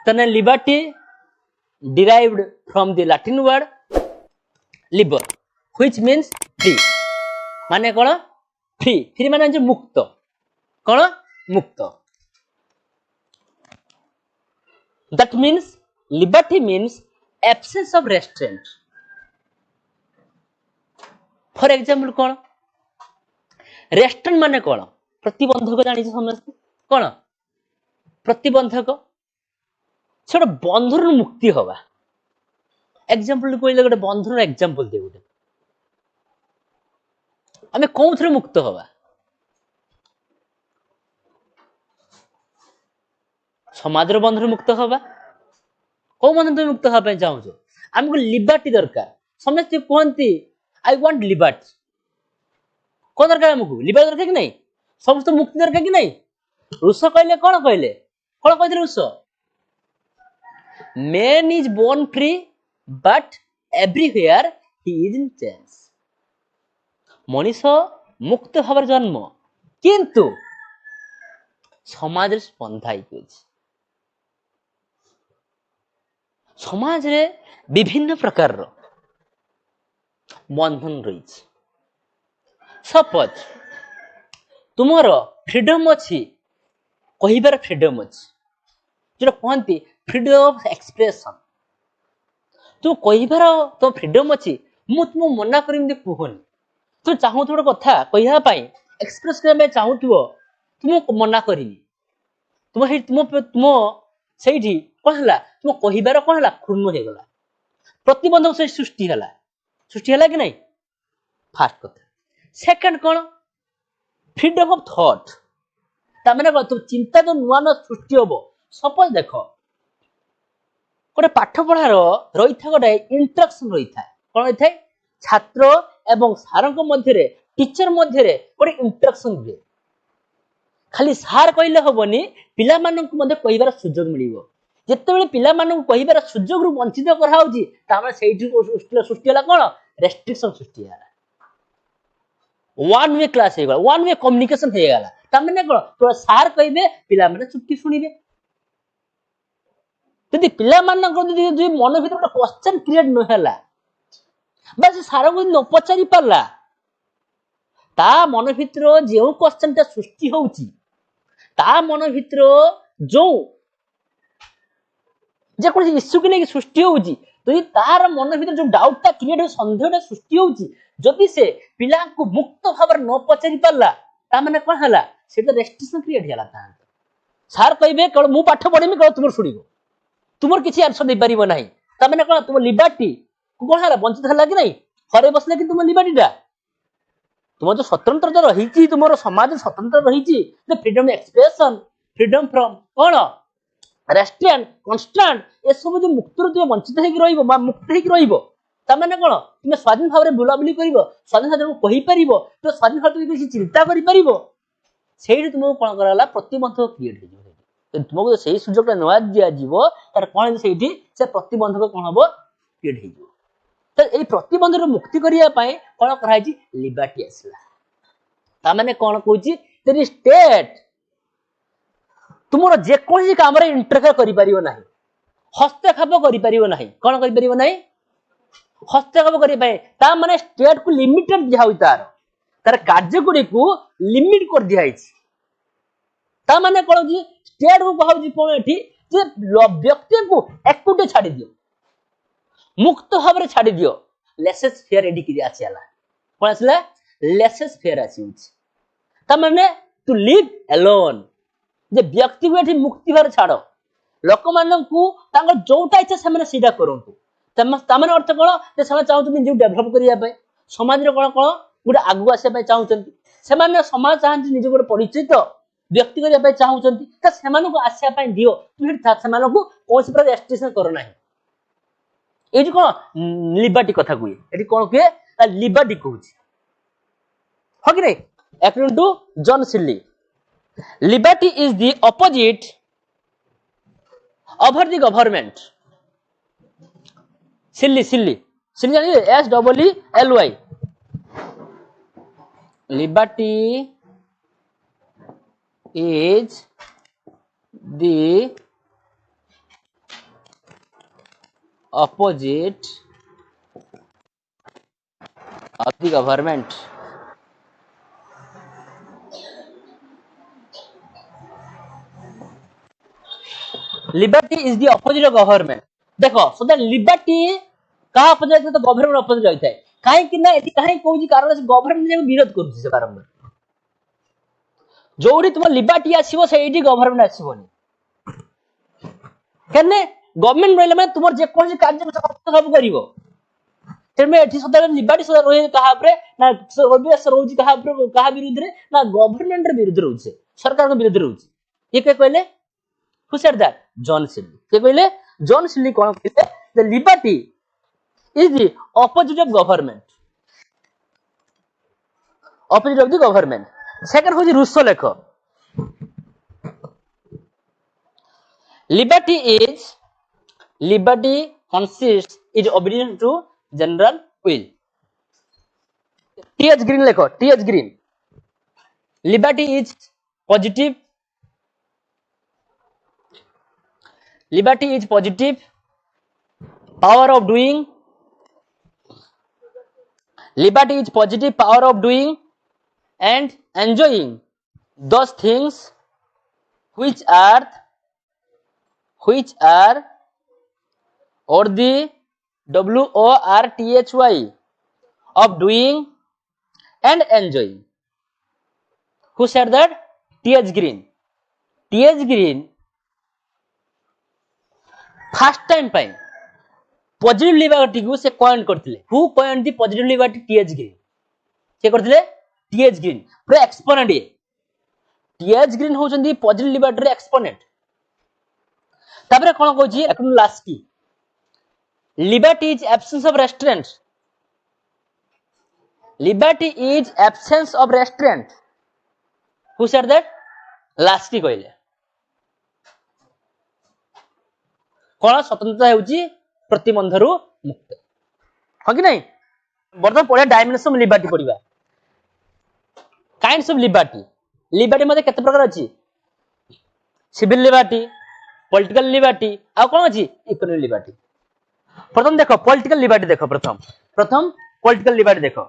then liberty derived from the Latin word liber which means free माने कौन free माने जो मुक्त कौन मुक्त that means liberty means absence of restraint for example कौन restraint माने कौन प्रतिबंधक जानी समझते कौन प्रतिबंधक से बंधर मुक्ति हवा एग्जांपल कहले गोटे बंधर एग्जांपल दे गोटे आमे कोउथरे मुक्त हवा समाज बंधर मुक्त हवा को बंधन मुक्त हवा चाहूँ आमको लिबर्टी दरकार समस्त कहती आई वांट लिबर्टी कौन दरकार आमको लिबर्टी दरकार कि नहीं समस्त मुक्ति दरकार कि नहीं रूस कहले कौन कहते रूस man is born free but everywhere he is in chains Manish मुक्त भाव जन्म किंतु समाज बंधा समाज रे विभिन्न प्रकार बंधन रही सपोज तुमर फ्रीडम अच्छी कहबार फ्रीडम अच्छी जो कहती फ्रीडम ऑफ एक्सप्रेशन तुम कहबार तो फ्रीडम अच्छी मु तुम मना कर कहनी तुम चाहू गोटे कथा कहवाई एक्सप्रेस करने चाहूथ तुम मना करनी तुम तुम से कौन है तुम कहबार कौन है क्षुण्ण हो गला प्रतिबंधक से सृष्टि है कि नहीं फास्ट कथा सेकंड कौन फ्रीडम ऑफ थॉट ताने कौन तुम चिंता जो नुआ नुआ सृष्टि हम सपोज देख गोटे पाठ पढ़ार रही था गोटे इंटरेक्शन रही था कौन रही था छात्र एवं सार मध्य टीचर मध्य गोटे इंटरेक्शन हुए खाली सार कहले हेनी पिला कहबार सुजोग मिल जिते पिला कहबार सुजोग रु वंचित कराऊँगी सृष्टि है कौन रेस्ट्रिक्शन सृष्टि है one way class one way communication हो गला ताने कौन तो सार कहे पिला चुप्ति शुणे जदि पिला मन भर गोटे क्वेश्चन क्रिएट नहला बस सार को न पचारि पारा ता मन भर जो क्वेश्चन टा सृष्टि होउची ता मन भर जो जेको इश्यू के लेकिन सृष्टि होउची तो तार मन भर जो डाउट टा क्रिएट सन्देह सृष्टि होउची जदि से पिला को मुक्त भाव न पचारि पारा ता माने कोन हला सेटा रेस्ट्रिक्शन क्रिएट होला ता सार कहबे केवल मु पाठ पढिमी केवल तुमर सुनिबो तुमर किसी आंसर दे पारिबो नाही ता माने कोन तुम लिबर्टी कौन है वंचित है कि नहीं घरे बसले कि तुम लिबर्टीटा तुम जो स्वतंत्रता रही तुम समाज स्वतंत्र रही फ्रीडम एक्सप्रेशन फ्रीडम फ्रॉम कौन रेस्ट्रेंट कन्स्ट्रेंट ये सब जो मुक्त तुम वंचित हो मुक्त होने कौन तुम स्वाधीन भाव में बुलाबुली कर स्वाधीन भाव कहीपर तो स्वाधीन भाव किसी चिंता कर तुमको कौन कराला प्रतिबंधक क्रिएट हो तुमको से सुजोग नुआ दिज्व तार कौन से प्रतिबंधक कौन हम क्रिएट हो तो ये प्रतिबंधक मुक्ति करने कौन कराई लिबर्टी आसला ताने कौन कहूँ स्टेट तुम जेकोसी काम इंटरफेयर कर हस्तक्षेप कर कौन कर हस्तक्षेप करने माने स्टेट को लिमिटेड दिखाई तार कार्य गुड़ी को लिमिट कर दिखाई माने कौन स्टेट को कहूँ कौन ये व्यक्ति को एक्टिविटी छाड़ी दियो मुक्त भाव छाड़ी दियो लेसेस फेयर एडी आसीला कौन आसला लेसेस फेयर आने टू लिव एलोन जे व्यक्ति को मुक्ति भाव छाड़ लोक मानू जोटा इच्छा से करतु ताने अर्थ कौन से चाहते निज डेभलप करने समाज कौन कौन गोटे आगू आसपा चाहते से समाज चाहते निज गोटे परिचित व्यक्ति करने चाहते से आसपा दियो से कौन प्रकार रेस्ट्रिक्शन करना ये कौन लिबर्टी कथा कहे ये कौन कहे लिबर्टी कहूँ हाँ कि नहीं according to John Seeley liberty is the opposite over the government Seeley Seeley Seeley जानिए SEELY liberty is the opposite of the government. Liberty is the opposite of government. देखो so the liberty कहा opposite है तो government opposite रहता है काहे कि ना एति काहे कोजी कारण से गवर्नमेंट जे विरोध करूची से बारंबार जोड़ी तुम लिबर्टी आसीबो सेठी गवर्नमेंट आसीबोनी कने गवर्नमेंट रहले माने तुमर जे कोन कार्य सब करिवो तेमे एठी सदा लिबर्टी सदा रहे कहा ऊपर ना ओबीएस रहउची कहा ऊपर कहा विरुद्ध रे ना गवर्नमेंट रे विरुद्ध रहउची सरकार के विरुद्ध रहउची ये के कहले who said that John Sidley के कहले John Sidley कोन कहले the liberty is the opposite of government opposite of the government second होची रूसो लेखो liberty consists is obedience to general will T.H. Green लेखो T.H. Green liberty is positive power of doing liberty is positive power of doing and enjoying those things which are or the WORTHY of doing and enjoying who said that T.H. Green first time पाई positive liberty को से coin करथिले who coin the positive liberty T H Green के करथिले T H Green पूरा exponent ये T H Green होचंदी positive liberty रे एक्सपोनेंट तापरे कोन कहूची एकन Laski liberty is absence of restraint who said that Laski कहले कोन स्वतंत्रता हेउची प्रतिबंधरु मुक्त हो कि नहीं वर्तमान पढे डायमेंशन ऑफ लिबर्टी पढिबा काइंड्स ऑफ लिबर्टी मध्ये केते प्रकार अछि सिविल लिबर्टी पॉलिटिकल लिबर्टी आ कोन अछि इकोनॉमिक लिबर्टी प्रथम देखो पॉलिटिकल लिबर्टी देखो प्रथम पॉलिटिकल लिबर्टी देखो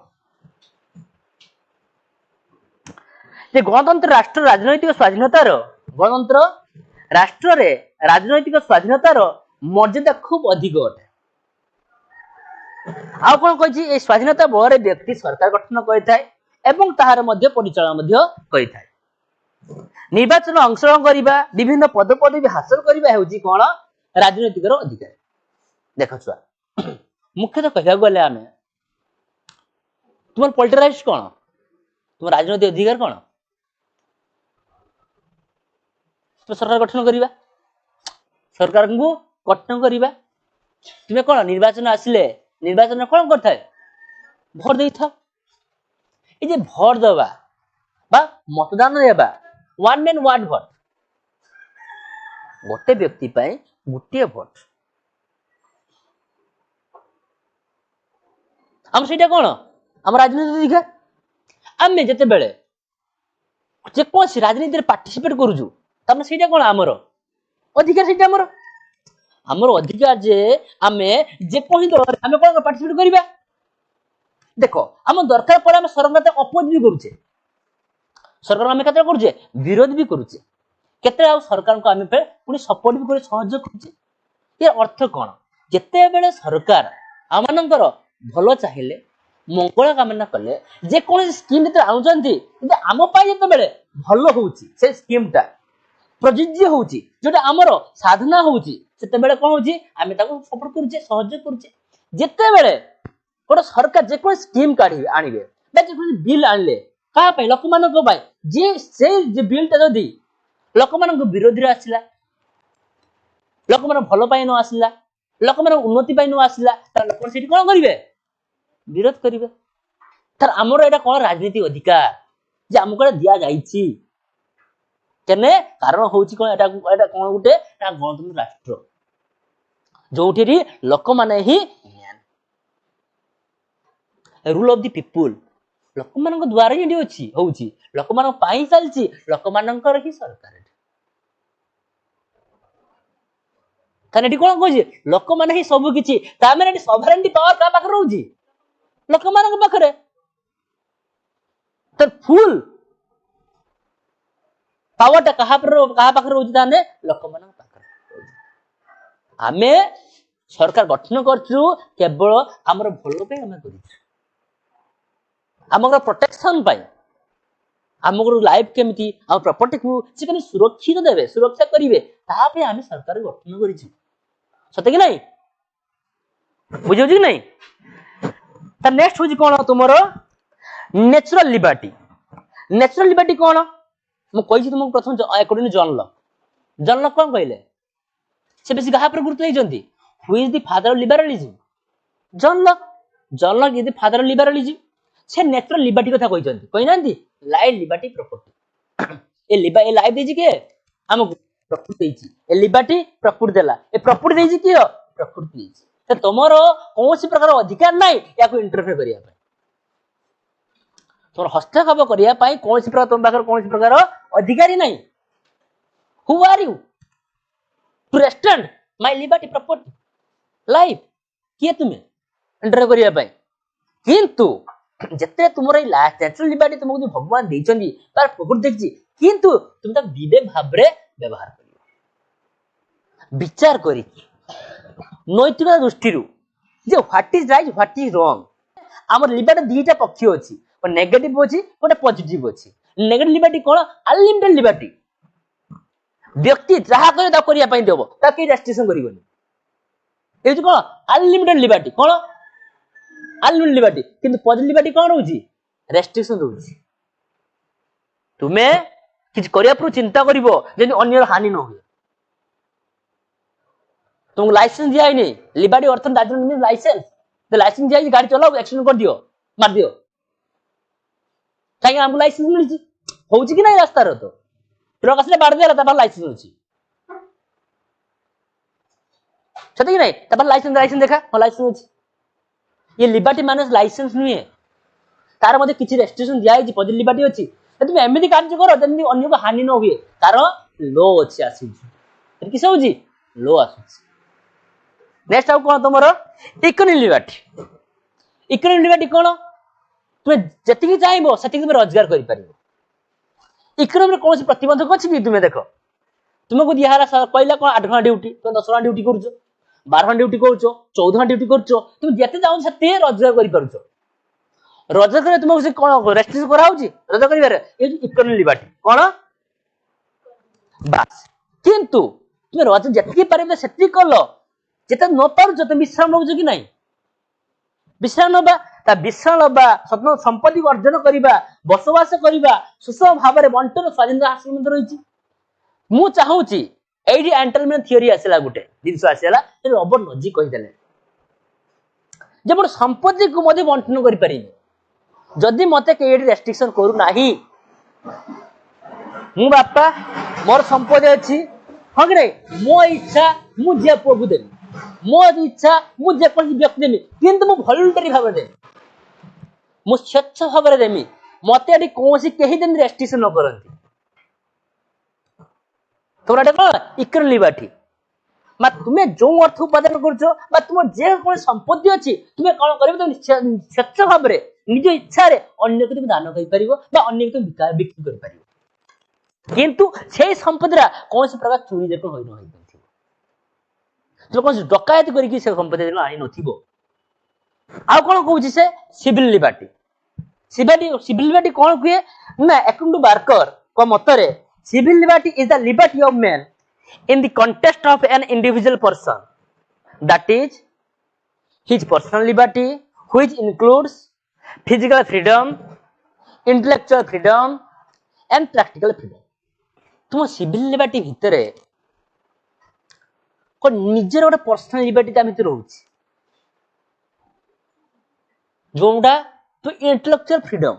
जे गणतंत्र राष्ट्र राजनैतिक स्वाधीनतार मर्यादा खूब अधिक अटे आ कोन कहछि ए स्वाधीनता बहरे व्यक्ति सरकार गठन करिथाय एवं ताहार मध्य परिचालन मध्य करिथाय निर्वाचन अंशग्रहण करिबा विभिन्न पद पदवी हासिल करिबा हेउछि कोन राजनैतिक अधिकार देखो छुआ मुख्यतः कहबा गले आमे तुमर पॉलिटिकल राइट्स कोन तुमर राजनैतिक अधिकार कोन सरकार गठन करिबा सरकार को गठन करिबा तुमे कोन निर्वाचन आसिले निर्वाचन कोन करथाय भोट देइथा ए जे भोट दबा बा मतदान देबा वन मैन वन भोट गोटे व्यक्ति पई गुटिए भोट हम सेटा कोन हम राजनीति अधिकार आमे जते बेले जे कोन राजनीति रे पार्टिसिपेट करूजु तमे सेटा कोन हमरो अधिकार सेटा हमरो अधिकार जे आमे जे कोही दल आमे कोन पार्टिसिपेट करिबा देखो हम दरकार पड़े हम सरकार ते अपोज भी करूचे सरकार आमे कते करूचे विरोध भी करूचे केते आ सरकार को आमे पे पुनी सपोर्ट भी करे सहयोग करूचे ये अर्थ कोन जते बेले सरकार आमानंकर भलो चाहिले मंगल कामना कले जे कोन स्कीम ते आउचंती जे आम पाई जते बेले भलो होउची से स्कीम ता प्रयोज्य होउची जोटा हमरो साधना होउची सेते बेले कोन होउची आमे ताको सपोर्ट करूचे सहयोग करूचे जते बेले कोन सरकार जे कोन स्कीम काढी आनिबे बे जे कोन बिल आनले का पे लोक मानक बाय जे से जे बिल ता जदी लोक मानक विरोधी रे आसिला लोक मन भलो पाई न आसिला लोक मन उन्नति पाई न आसिला त लोक सेठी कोन करिवे विरोध करिवे तर हमरो एटा कोन राजनीति अधिकार जे हमको दिया जाईची केने कारण होउची कोन एटा कोन गुटे ना गणतंत्र राष्ट्र जोठेरी लोक माने ही रूल ऑफ द पीपल लोक मानक द्वारा ही होची होउची लोक मानक पाई चलची लोक मानकर ही सरकार ताने एठी कोन कहछि लोक माने ही सब किछि ता माने एठी सॉवरेनिटी पावर का पाखर रहउछि लोक मानक पाखरे तो फुल पावरटा कहा पाखर रहउछि ताने लोक मानक पाखरे आमे सरकार गठन करछु केवल हमर भलो पे हम करिछु हमर प्रोटेक्शन पाई हमर लाइफ केमिति हम प्रॉपर्टी को से केने सुरक्षित देबे सुरक्षा करिवे ता पे हम सरकार गठन करिछु सते कि नहीं बुझियो कि नहीं ता नेक्स्ट होजी कोन तुमरो नेचुरल लिबर्टी कोन मु कहिछि तुमको प्रथम अकॉर्डिंग जॉन लॉक कोन कहले से बेसी कहा पर गुरुत्व देइजंती who is the father of liberalism John Locke is the father of liberalism से नेचुरल लिबर्टी कथा कहिजंती कहिनांती लाइफ लिबर्टी प्रॉपर्टी ए लाइफ देजी के हमको प्रकृति देजी ए लिबर्टी प्रकृति देला ए प्रकृति देजी के प्रकृति देजी तो तमरो कोनसी प्रकार अधिकार नाही याको इंटरफेयर करिया पय तोर हस्तक्षेप करिया पय कोनसी प्रकार तुम बाकर कोनसी प्रकार अधिकारी नाही who are you to restrict my liberty property life किए तुम्हें इंटरफेयर करिया पय किंतु जते तुमरे नेचुरल लिबर्टी तुमको जो भगवान देइचंदी तार प्रकृति देखछि किंतु तुम ता विवेक भाबरे व्यवहार करियो विचार करी नैतिकता दृष्टि जे what is right what is wrong हमर लिबर्टी दीटा पक्ष अछि और नेगेटिव अछि कोटे पॉजिटिव अछि नेगेटिव लिबर्टी कोन अनलिमिटेड लिबर्टी व्यक्ति जहा करे ता करिया पई देबो ता के रेस्ट्रिक्शन करिवनी ए जे कोन अनलिमिटेड लिबर्टी कोन अनलिमिटेड लिबर्टी किंतु पॉजिटिव लिबर्टी कोन रहउछि रेस्ट्रिक्शन रहउछि तुमे किछ करिया पर चिंता करिवो जेनि अन्यर हानि न होय तुमको लाइसेंस दिया ही नहीं लिबर्टी अर्थ डजंट मीन लाइसेंस तो लाइसेंस दिया गाड़ी चलाओ एक्सीडेंट कर दियो मार दियो काहे हमको लाइसेंस मिलछि होउछि कि नहीं रास्ता रो तो ट्रक असले बाड़ देला तब लाइसेंस होछि सते कि नहीं तब लाइसेंस देखा हो लाइसेंस होछि ये लिबर्टी माने लाइसेंस नहीं है तार मध्ये किछि रेस्ट्रिक्शन दिया है पॉजिटिव लिबर्टी अछि तुम एमिति कार्य करो जल्दी अन्य को हानि न हुए कारण लो अछि आसी किस होछि लो आसी नेक्स्ट आउ कोन तमरो इकोनॉमिक लिबर्टी कोन तुम जति चाहिबो सति तुम रोजगार करि परिबो इकोनॉमी कोन से प्रतिबंधक अछि कि तुम देखो तुमको दिहारा पहिला कोन 8 घंटा ड्यूटी तुम 10 घंटा ड्यूटी करछो 12 घंटा ड्यूटी करछो 14 घंटा ड्यूटी करछो तुम जते जाउ सते रोजगार करि परछो रोजगार करे तुमको से कोन रेस्ट्रिक्शन करा होछि रोजगार करिवारे ए इकोनॉमिक लिबर्टी कोन बस किंतु तुम रोजगार जति परिबे सति करलो जेते न पारुछ तुम विश्राम नउछ कि नहीं विश्राम नबा ता विश्राम लबा स्वतंत्र संपत्ति अर्जन करिबा बसवास करिबा सुसम भाबरे बंटन स्वाधीनता हासिल मंत्र रहिछि मु चाहूची एडी एंटरटेनमेंट थ्योरी आसेला गुटे दिनस आसेला ते रॉबर्ट नॉजी कहि देले जे बड संपत्ति को मध्ये बंटन करि परिबे जदि मते केडी रेस्ट्रिक्शन करू नाही मु बापा मोर संपत्ति अछि ह कि नहीं मो इच्छा मु जे प्रभु देबी मो इच्छा मु जे कोन व्यक्ति देबी किंतु मु वॉलंटरी भाबरे देबी मु स्वच्छ भाबरे देबी मते एडी कोनसी केही दिन रेस्ट्रिक्शन न करंती तोराटे कोन इकोनॉमिक लिबर्टी मा तुमे जो अर्थ उत्पादन करछो बा तुम जे कोन संपत्ति अछि तुमे कोन करबो तुम स्वच्छ भाबरे निज इच्छा रे अन्य को तुम दान करि परिबो बा अन्य को तुम बिक्री करि परिबो किंतु से संपत्तिरा कोनसी प्रकार चोरी देखो होई न होई जो कोन डकायत करी कि से संपत्ति आनी नथिबो आ कोन कहउछि से सिविल लिबर्टी कोन कुए ना अकॉर्डिंग टू बार्कर को मतरे civil liberty is the liberty of man in the context of an individual person that is his personal liberty which includes physical freedom intellectual freedom and practical freedom तुम civil liberty भितरे को निजर गोटे personal liberty ता भितर रहउछि जोंडा तो intellectual freedom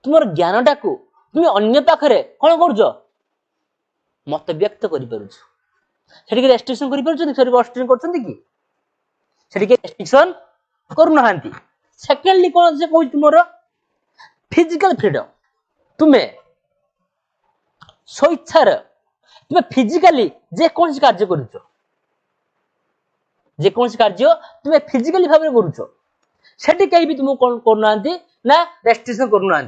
तुमर ज्ञानटा को तुम अन्य पाखरे कोन करजो मत व्यक्त करि परुछ सेठी के रेस्ट्रिक्शन करि परुछ सेठी रेस्ट्रिक्शन करछन कि सेठी के रेस्ट्रिक्शन करू नहांती सेकेंडली कोन से कहू तुमरो फिजिकल फ्रीडम तुमे स्वेच्छा रे तुमे फिजिकली जे कोन से कार्य करूछ जेकोसी कार्य तुम फिजिकली भाव में करूछ सेठी कहीं भी तुमको कौन करूना ना रेस्ट्रिक्शन करूना